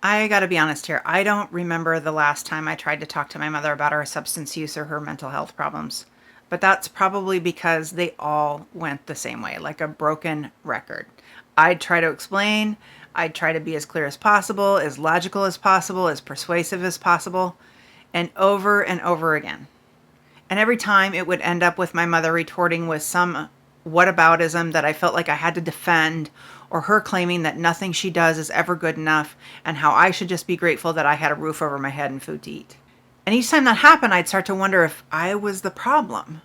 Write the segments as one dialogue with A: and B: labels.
A: I gotta be honest here. I don't remember the last time I tried to talk to my mother about her substance use or her mental health problems. But that's probably because they all went the same way, like a broken record. I'd try to explain, I'd try to be as clear as possible, as logical as possible, as persuasive as possible, and over again. And every time it would end up with my mother retorting with some whataboutism that I felt like I had to defend, or her claiming that nothing she does is ever good enough and how I should just be grateful that I had a roof over my head and food to eat. And each time that happened, I'd start to wonder if I was the problem.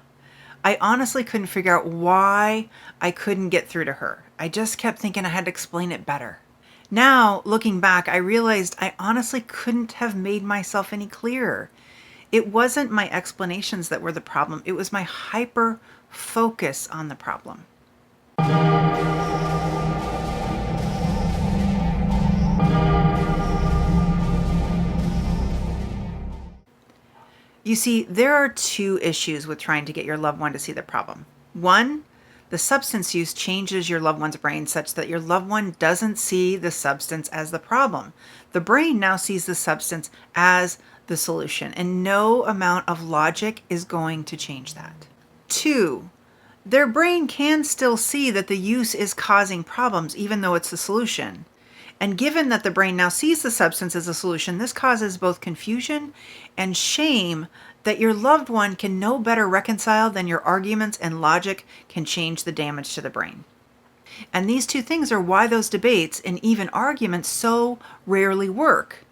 A: I honestly couldn't figure out why I couldn't get through to her. I just kept thinking I had to explain it better. Now, looking back, I realized I honestly couldn't have made myself any clearer. It wasn't my explanations that were the problem, it was my hyper focus on the problem. You see, there are two issues with trying to get your loved one to see the problem. One, the substance use changes your loved one's brain such that your loved one doesn't see the substance as the problem. The brain now sees the substance as the solution, and no amount of logic is going to change that. Two, their brain can still see that the use is causing problems, even though it's the solution. And given that the brain now sees the substance as a solution, this causes both confusion and shame that your loved one can no better reconcile than your arguments and logic can change the damage to the brain. And these two things are why those debates and even arguments so rarely work.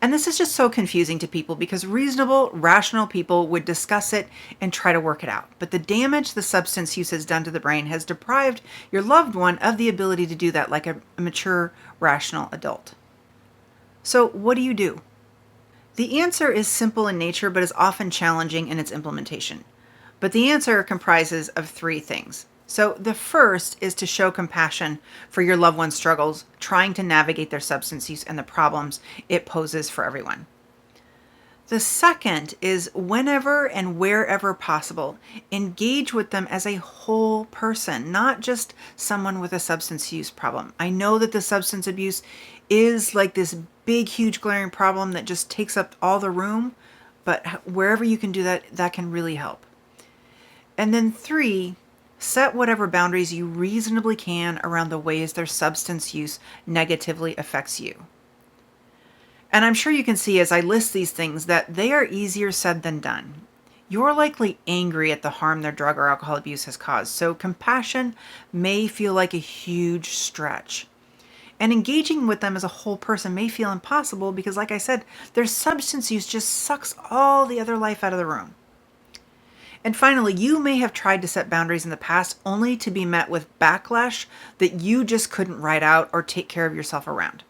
A: And this is just so confusing to people because reasonable, rational people would discuss it and try to work it out. But the damage the substance use has done to the brain has deprived your loved one of the ability to do that like a mature, rational adult. So what do? The answer is simple in nature, but is often challenging in its implementation. But the answer comprises of three things. So the first is to show compassion for your loved one's struggles, trying to navigate their substance use and the problems it poses for everyone. The second is whenever and wherever possible, engage with them as a whole person, not just someone with a substance use problem. I know that the substance abuse is like this big, huge, glaring problem that just takes up all the room, but wherever you can do that, that can really help. And then three, set whatever boundaries you reasonably can around the ways their substance use negatively affects you. And I'm sure you can see as I list these things that they are easier said than done. You're likely angry at the harm their drug or alcohol abuse has caused, so compassion may feel like a huge stretch. And engaging with them as a whole person may feel impossible because, like I said, their substance use just sucks all the other life out of the room. And finally, you may have tried to set boundaries in the past only to be met with backlash that you just couldn't ride out or take care of yourself around.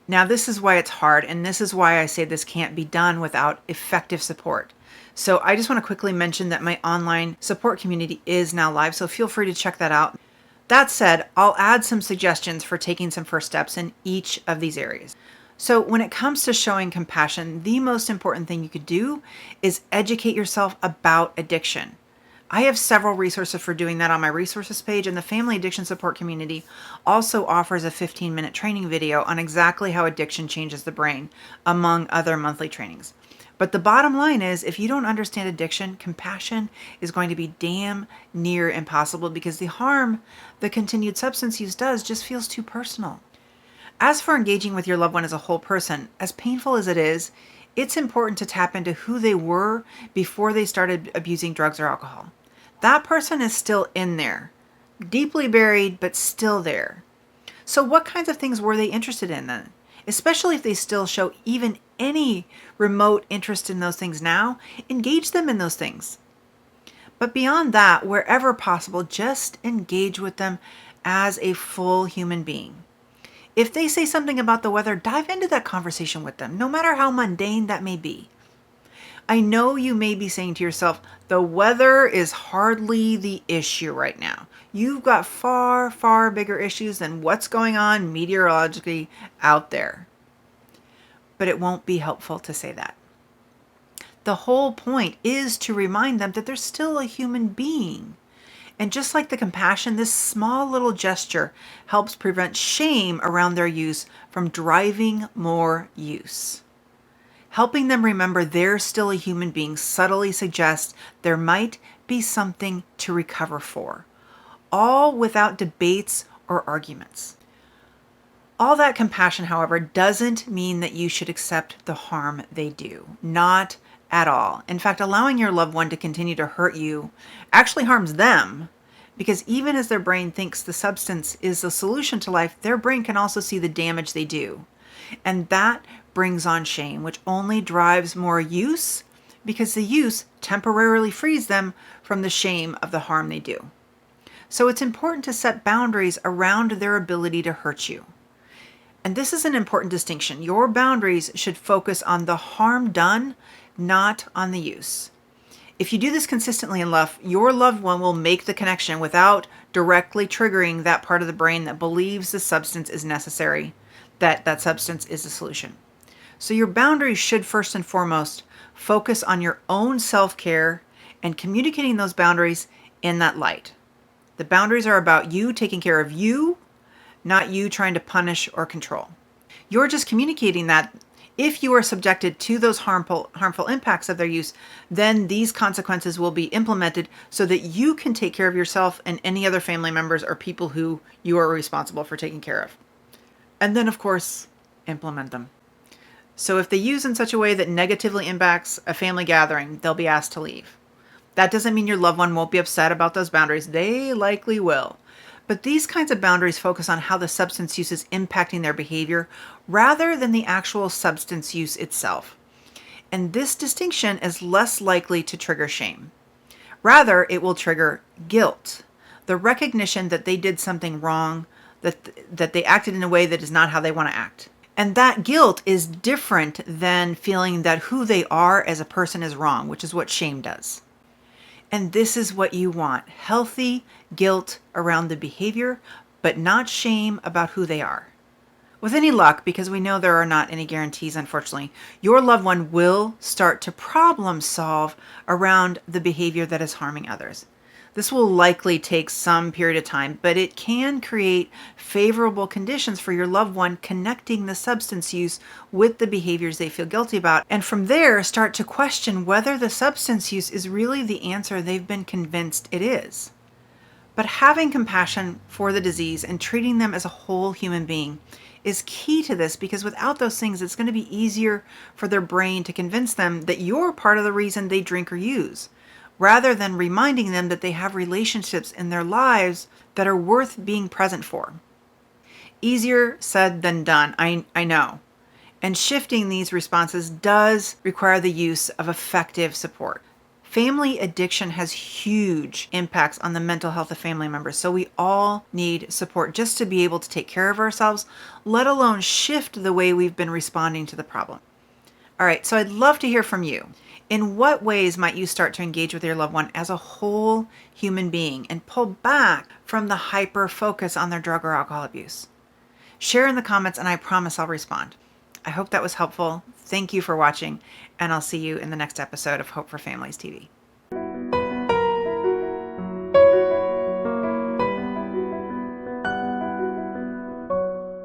A: Now, this is why it's hard, and this is why I say this can't be done without effective support. So I just want to quickly mention that my online support community is now live, so feel free to check that out. That said, I'll add some suggestions for taking some first steps in each of these areas. So when it comes to showing compassion, the most important thing you could do is educate yourself about addiction. I have several resources for doing that on my resources page, and the Family Addiction Support Community also offers a 15-minute training video on exactly how addiction changes the brain, among other monthly trainings. But the bottom line is, if you don't understand addiction, compassion is going to be damn near impossible because the harm the continued substance use does just feels too personal. As for engaging with your loved one as a whole person, as painful as it is, it's important to tap into who they were before they started abusing drugs or alcohol. That person is still in there, deeply buried, but still there. So what kinds of things were they interested in then? Especially if they still show even any remote interest in those things now, engage them in those things. But beyond that, wherever possible, just engage with them as a full human being. If they say something about the weather, dive into that conversation with them, no matter how mundane that may be. I know you may be saying to yourself, the weather is hardly the issue right now. You've got far, far bigger issues than what's going on meteorologically out there. But it won't be helpful to say that. The whole point is to remind them that they're still a human being And just like the compassion, this small little gesture helps prevent shame around their use from driving more use. Helping them remember they're still a human being subtly suggests there might be something to recover for, all without debates or arguments. All that compassion, however, doesn't mean that you should accept the harm they do. Not at all. In fact, allowing your loved one to continue to hurt you actually harms them, because even as their brain thinks the substance is the solution to life, their brain can also see the damage they do. And that brings on shame, which only drives more use, because the use temporarily frees them from the shame of the harm they do. So it's important to set boundaries around their ability to hurt you. And this is an important distinction. Your boundaries should focus on the harm done, not on the use. If you do this consistently enough, your loved one will make the connection without directly triggering that part of the brain that believes the substance is necessary, that substance is the solution. So your boundaries should first and foremost focus on your own self-care and communicating those boundaries in that light. The boundaries are about you taking care of you, not you trying to punish or control. You're just communicating that if you are subjected to those harmful impacts of their use, then these consequences will be implemented so that you can take care of yourself and any other family members or people who you are responsible for taking care of. And then, of course, implement them. So if they use in such a way that negatively impacts a family gathering, they'll be asked to leave. That doesn't mean your loved one won't be upset about those boundaries. They likely will. But these kinds of boundaries focus on how the substance use is impacting their behavior rather than the actual substance use itself. And this distinction is less likely to trigger shame. Rather, it will trigger guilt, the recognition that they did something wrong, that they acted in a way that is not how they want to act. And that guilt is different than feeling that who they are as a person is wrong, which is what shame does. And this is what you want: healthy guilt around the behavior, but not shame about who they are. With any luck, because we know there are not any guarantees, unfortunately, your loved one will start to problem solve around the behavior that is harming others. This will likely take some period of time, but it can create favorable conditions for your loved one connecting the substance use with the behaviors they feel guilty about. And from there, start to question whether the substance use is really the answer they've been convinced it is. But having compassion for the disease and treating them as a whole human being is key to this, because without those things, it's going to be easier for their brain to convince them that you're part of the reason they drink or use, rather than reminding them that they have relationships in their lives that are worth being present for. Easier said than done, I know. And shifting these responses does require the use of effective support. Family addiction has huge impacts on the mental health of family members, so we all need support just to be able to take care of ourselves, let alone shift the way we've been responding to the problem. All right, so I'd love to hear from you. In what ways might you start to engage with your loved one as a whole human being and pull back from the hyper focus on their drug or alcohol abuse? Share in the comments and I promise I'll respond. I hope that was helpful. Thank you for watching, and I'll see you in the next episode of Hope for Families TV.